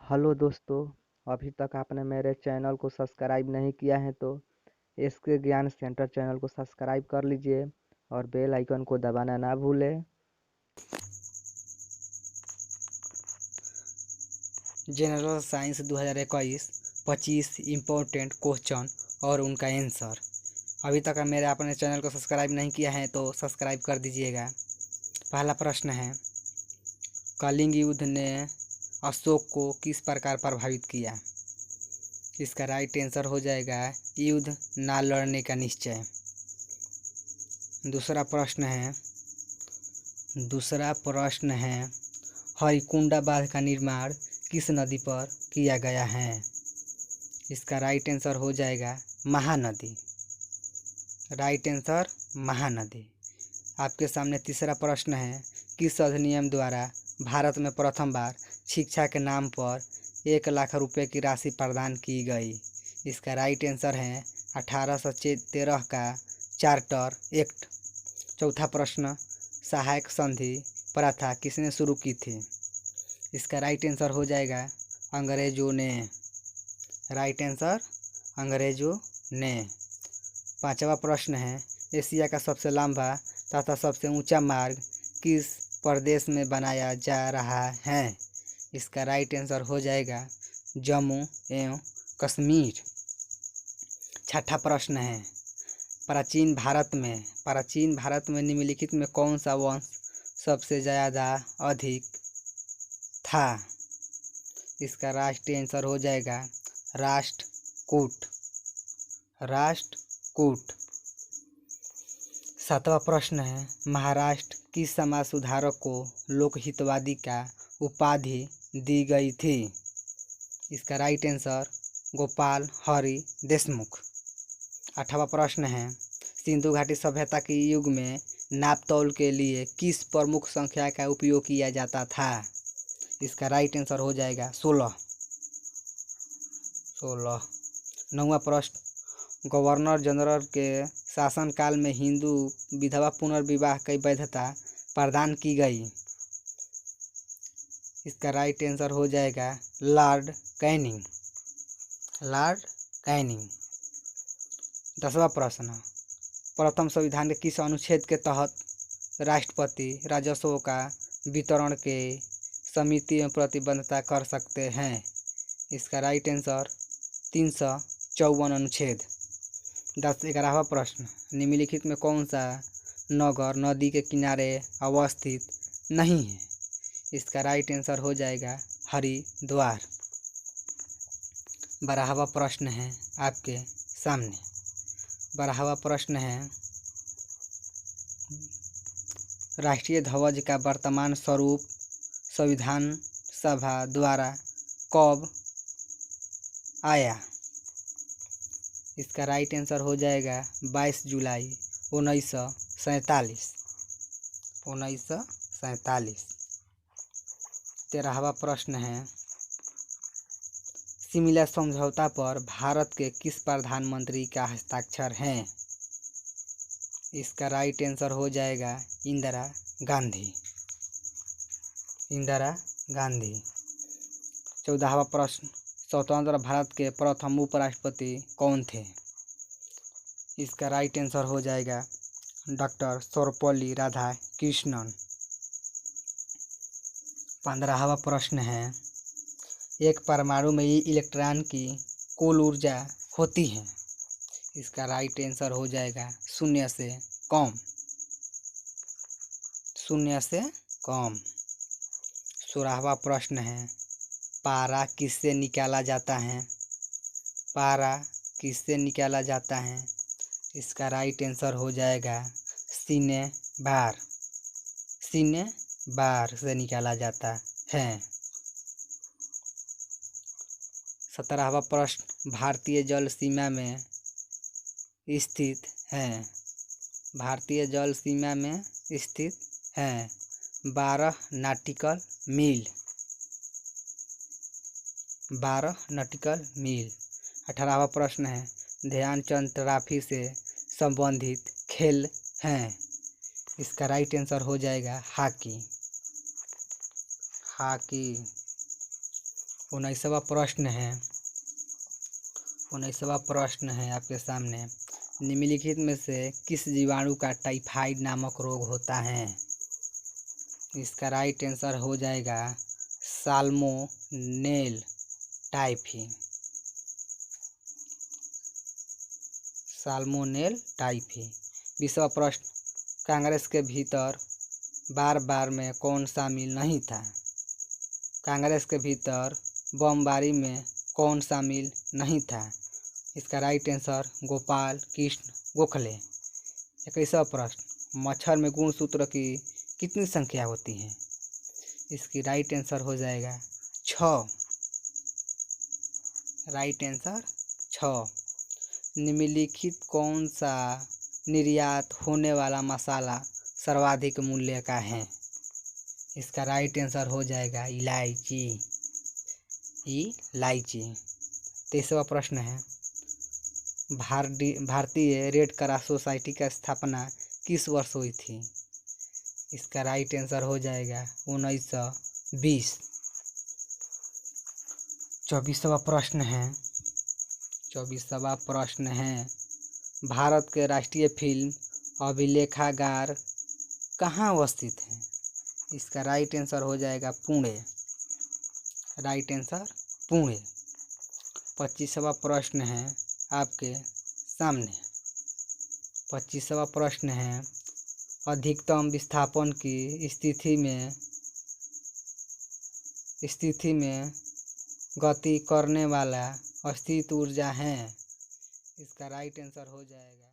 Hello दोस्तों। अभी तक आपने मेरे चैनल को सब्सक्राइब नहीं किया है तो इसके ज्ञान सेंटर चैनल को सब्सक्राइब कर लीजिए और बेल आइकन को दबाना ना भूलें। जनरल साइंस 2021 25 इम्पोर्टेंट क्वेश्चन और उनका आंसर। अभी तक मेरे अपने चैनल को सब्सक्राइब नहीं किया है तो सब्सक्राइब कर दीजिएगा। पहला प्रश्न है, कलिंग युद्ध ने अशोक को किस प्रकार प्रभावित किया? इसका राइट आंसर हो जाएगा युद्ध ना लड़ने का निश्चय। दूसरा प्रश्न है हरिकुंडा बांध का निर्माण किस नदी पर किया गया है? इसका राइट आंसर हो जाएगा महानदी। Right answer Mahanadi. आपके सामने तीसरा प्रश्न है, किस अधिनियम द्वारा भारत में प्रथम बार शिक्षा के नाम पर 1 लाख रुपए की राशि प्रदान की गई? इसका राइट आंसर है 1813 का चार्टर एक्ट। चौथा प्रश्न, सहायक संधि प्रथा किसने शुरू की थी? इसका राइट आंसर हो जाएगा अंग्रेजों ने। राइट आंसर अंग्रेजों ने। पांचवा प्रश्न है, एशिया का सबसे लंबा तथा सबसे ऊंचा मार्ग किस प्रदेश में बनाया जा रहा है? इसका राइट आंसर हो जाएगा जम्मू एवं कश्मीर। छठा प्रश्न है, प्राचीन भारत में निम्नलिखित में कौन सा वंश सबसे ज़्यादा अधिक था? इसका राष्ट्रीय आंसर हो जाएगा राष्ट्रकूट। सातवां प्रश्न है, महाराष्ट्र किस समाज सुधारक को लोकहितवादी का उपाधि दी गई थी? इसका राइट आंसर गोपाल हरि देशमुख। आठवां प्रश्न है, सिंधु घाटी सभ्यता के युग में नापतोल के लिए किस प्रमुख संख्या का उपयोग किया जाता था? इसका राइट आंसर हो जाएगा 16। नौवां प्रश्न, गवर्नर जनरल के शासनकाल में हिंदू विधवा पुनर्विवाह की वैधता प्रदान की गई? इसका राइट आंसर हो जाएगा लॉर्ड कैनिंग। 10वां प्रश्न, प्रथम संविधान के किस अनुच्छेद के तहत राष्ट्रपति राजस्व का वितरण के समिति में प्रतिबद्धता कर सकते हैं? इसका राइट आंसर 354 अनुच्छेद। 11वां प्रश्न, निम्नलिखित में कौन सा नगर नदी के किनारे अवस्थित नहीं है? इसका राइट आंसर हो जाएगा हरिद्वार। 12वां प्रश्न है आपके सामने। 12वां प्रश्न है, राष्ट्रीय ध्वज का वर्तमान स्वरूप संविधान सभा द्वारा कब आया? इसका राइट आंसर हो जाएगा 22 जुलाई 1947। 13वां प्रश्न है, सिमला समझौता पर भारत के किस प्रधानमंत्री का हस्ताक्षर है? इसका राइट आंसर हो जाएगा इंदिरा गांधी। 14वां प्रश्न, स्वतंत्र भारत के प्रथम उपराष्ट्रपति कौन थे? इसका राइट आंसर हो जाएगा डॉक्टर सर्वपल्ली राधाकृष्णन। 15वां प्रश्न है, एक परमाणु में इलेक्ट्रॉन की कुल ऊर्जा होती है? इसका राइट आंसर हो जाएगा 0 से कम। 16वां प्रश्न है, पारा किससे निकाला जाता है? इसका राइट आंसर हो जाएगा सीने बार से निकाला जाता है। 17वां प्रश्न, भारतीय जल सीमा में स्थित है 12 नॉटिकल मील। 18वां प्रश्न है, ध्यानचंद ट्रॉफी से संबंधित खेल हैं? इसका राइट आंसर हो जाएगा हॉकी। उन्नीसवा प्रश्न है आपके सामने। निम्नलिखित में से किस जीवाणु का टाइफाइड नामक रोग होता है? इसका राइट आंसर हो जाएगा साल्मोनेल टाइफी। साल्मोनेल टाइफी। 20वां प्रश्न, कांग्रेस के भीतर बार बार में कौन शामिल नहीं था? कांग्रेस के भीतर बमबारी में कौन शामिल नहीं था? इसका राइट आंसर गोपाल कृष्ण गोखले। 21वां प्रश्न, मच्छर में गुणसूत्र की कितनी संख्या होती है? इसकी राइट आंसर हो जाएगा 6। Right answer 6। निम्नलिखित कौन सा निर्यात होने वाला मसाला सर्वाधिक मूल्य का है? इसका राइट आंसर हो जाएगा इलायची। 23वां प्रश्न है, भारतीय रेड क्रॉस सोसाइटी का स्थापना किस वर्ष हुई थी? इसका राइट आंसर हो जाएगा 1920। 24वां प्रश्न है, भारत के राष्ट्रीय फिल्म अभिलेखागार कहाँ अवस्थित है? इसका राइट आंसर हो जाएगा पुणे। Right answer Pune. 25वां प्रश्न है आपके सामने। 25वां प्रश्न है, अधिकतम विस्थापन की स्थिति में गति करने वाला स्थित ऊर्जा है। इसका राइट आंसर हो जाएगा